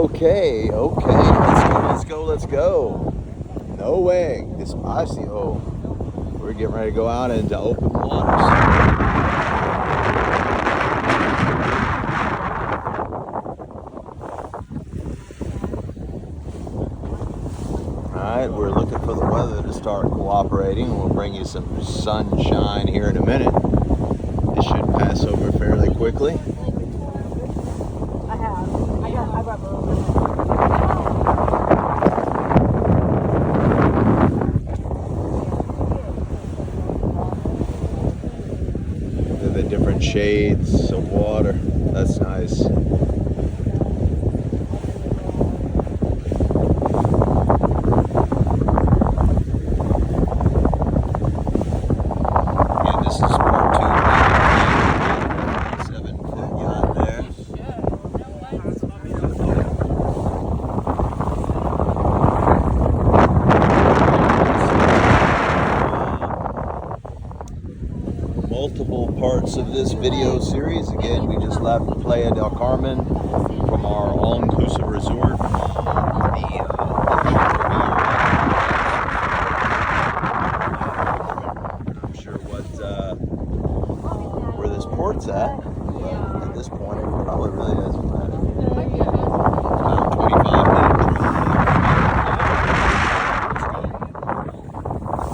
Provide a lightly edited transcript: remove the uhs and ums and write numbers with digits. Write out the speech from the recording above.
Okay. Let's go. No way. Despacio. We're getting ready to go out into open waters. Alright, we're looking for the weather to start cooperating. We'll bring you some sunshine here in a minute. It should pass over fairly quickly. I brought The different shades of water. That's nice. Again, this is part 2 7-foot yacht there. Multiple parts of this video series. Again, we just left Playa del Carmen from our all-inclusive resort. I'm sure where this port's at this point. It probably really doesn't